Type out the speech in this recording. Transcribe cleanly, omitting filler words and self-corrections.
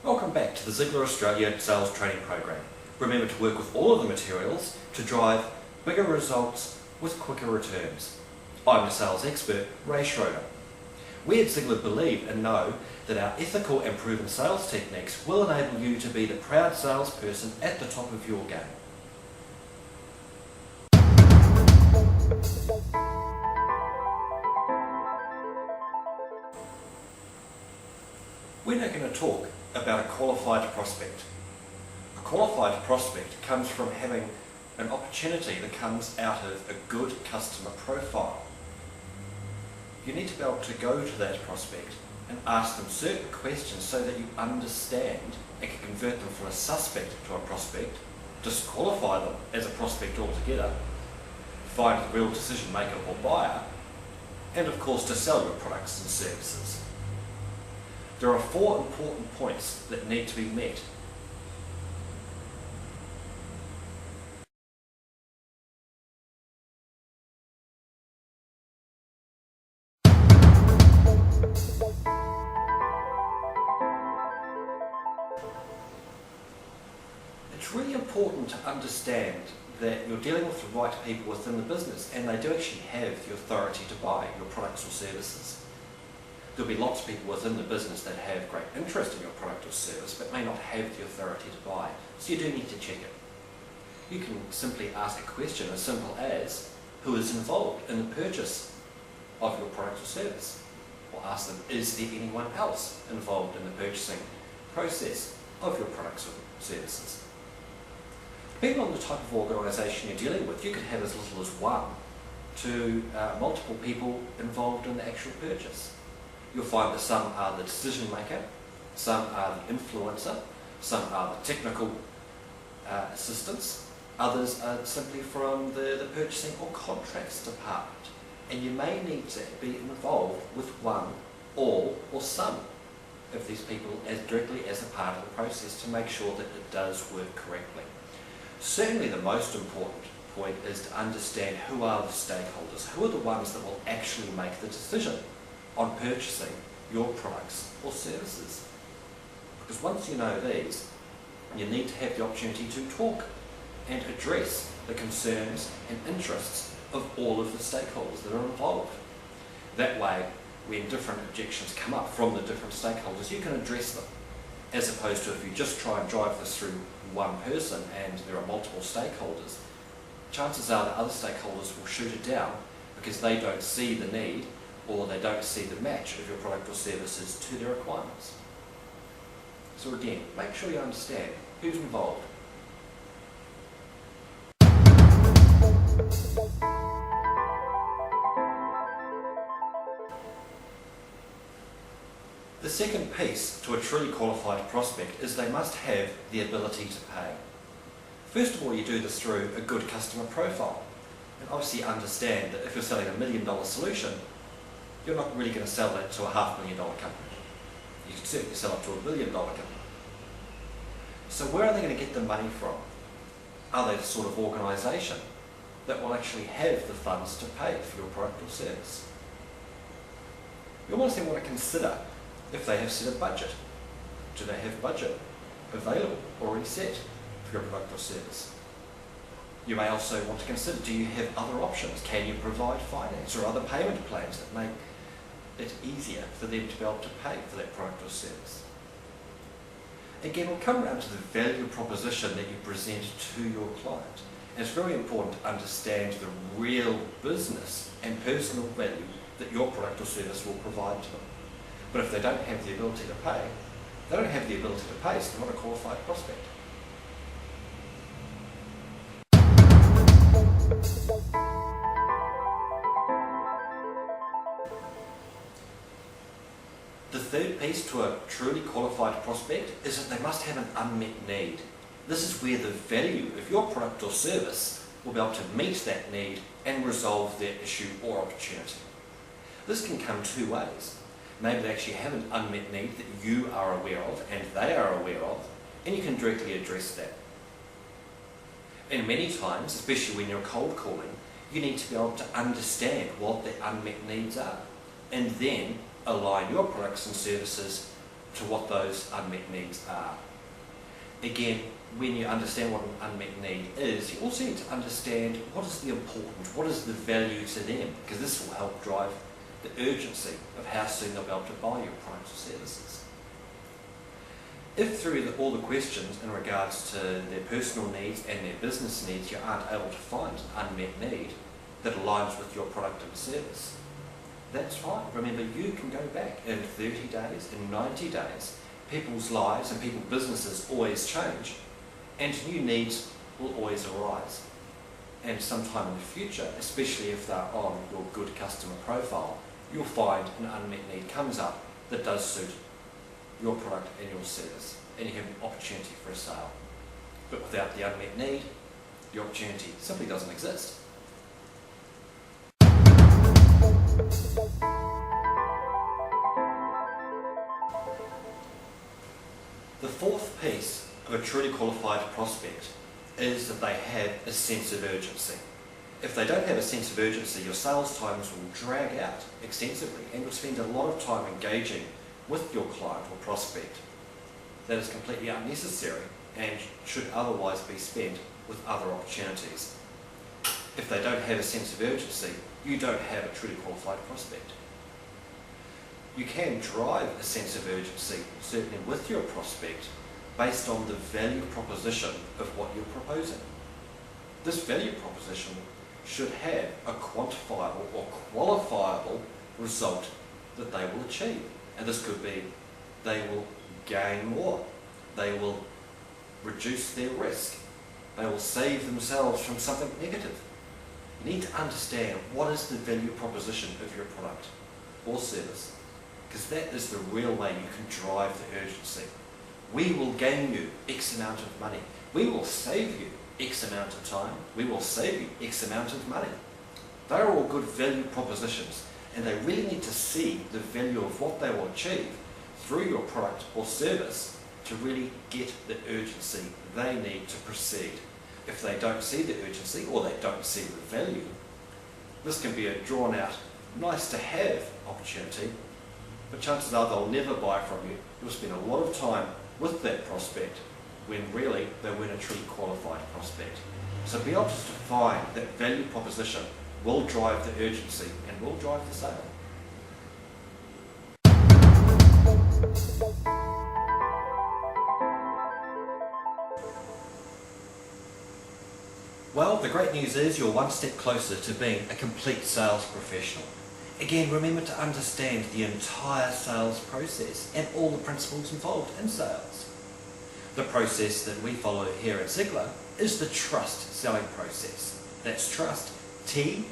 Welcome back to the Ziegler Australia Sales Training Program. Remember to work with all of the materials to drive bigger results with quicker returns. I'm the sales expert, Ray Schroder. We at Ziegler believe and know that our ethical and proven sales techniques will enable you to be the proud salesperson at the top of your game. We're now going to talk about a qualified prospect. A qualified prospect comes from having an opportunity that comes out of a good customer profile. You need to be able to go to that prospect and ask them certain questions so that you understand and can convert them from a suspect to a prospect, disqualify them as a prospect altogether, find the real decision maker or buyer, and of course to sell your products and services. There are 4 important points that need to be met. It's really important to understand that you're dealing with the right people within the business and they do actually have the authority to buy your products or services. There'll be lots of people within the business that have great interest in your product or service but may not have the authority to buy, so you do need to check it. You can simply ask a question as simple as, who is involved in the purchase of your product or service? Or ask them, is there anyone else involved in the purchasing process of your products or services? Depending on the type of organisation you're dealing with, you could have as little as 1 to multiple people involved in the actual purchase. You'll find that some are the decision maker, some are the influencer, some are the technical assistants, others are simply from the purchasing or contracts department. And you may need to be involved with 1, all, or some of these people as directly as a part of the process to make sure that it does work correctly. Certainly the most important point is to understand who are the stakeholders, who are the ones that will actually make the decision on purchasing your products or services. Because once you know these, you need to have the opportunity to talk and address the concerns and interests of all of the stakeholders that are involved. That way, when different objections come up from the different stakeholders, you can address them, as opposed to if you just try and drive this through one person and there are multiple stakeholders, chances are that other stakeholders will shoot it down because they don't see the need or they don't see the match of your product or services to their requirements. So again, make sure you understand who's involved. The second piece to a truly qualified prospect is they must have the ability to pay. First of all, you do this through a good customer profile. And obviously understand that if you're selling $1 million solution, you're not really going to sell that to a $500,000 company. You can certainly sell it to $1 billion company. So where are they going to get the money from? Are they the sort of organisation that will actually have the funds to pay for your product or service? You also want to consider if they have set a budget. Do they have budget available, already set for your product or service? You may also want to consider, do you have other options? Can you provide finance or other payment plans that make it easier for them to be able to pay for that product or service? Again, we'll come around to the value proposition that you present to your client. And it's very important to understand the real business and personal value that your product or service will provide to them. But if they don't have the ability to pay, they don't have the ability to pay, so they're not a qualified prospect. The third piece to a truly qualified prospect is that they must have an unmet need. This is where the value of your product or service will be able to meet that need and resolve their issue or opportunity. This can come 2 ways. Maybe they actually have an unmet need that you are aware of and they are aware of, and you can directly address that. And many times, especially when you're cold calling, You need to be able to understand what the unmet needs are and then align your products and services to what those unmet needs are. Again, when you understand what an unmet need is, you also need to understand what is the important, what is the value to them, because this will help drive the urgency of how soon they'll be able to buy your products or services. If through all the questions in regards to their personal needs and their business needs you aren't able to find an unmet need that aligns with your product and service, that's fine. Remember, you can go back in 30 days, in 90 days. People's lives and people's businesses always change, and new needs will always arise. And sometime in the future, especially if they're on your good customer profile, you'll find an unmet need comes up that does suit your product and your service, and you have an opportunity for a sale. But without the unmet need, the opportunity simply doesn't exist. The fourth piece of a truly qualified prospect is that they have a sense of urgency. If they don't have a sense of urgency, your sales times will drag out extensively and you'll spend a lot of time engaging with your client or prospect that is completely unnecessary and should otherwise be spent with other opportunities. If they don't have a sense of urgency, you don't have a truly qualified prospect. You can drive a sense of urgency, certainly with your prospect, based on the value proposition of what you're proposing. This value proposition should have a quantifiable or qualifiable result that they will achieve. And this could be they will gain more, they will reduce their risk, they will save themselves from something negative. You need to understand what is the value proposition of your product or service, because that is the real way you can drive the urgency. We will gain you X amount of money. We will save you X amount of time. We will save you X amount of money. They're all good value propositions, and they really need to see the value of what they will achieve through your product or service to really get the urgency they need to proceed. If they don't see the urgency or they don't see the value, this can be a drawn out, nice to have opportunity, but chances are they'll never buy from you. You'll spend a lot of time with that prospect when really they weren't a truly qualified prospect. So be able to define that value proposition will drive the urgency and will drive the sale. Well, the great news is you're one step closer to being a complete sales professional. Again, remember to understand the entire sales process and all the principles involved in sales. The process that we follow here at Ziegler is the trust selling process. That's trust, T-R-U-S-T.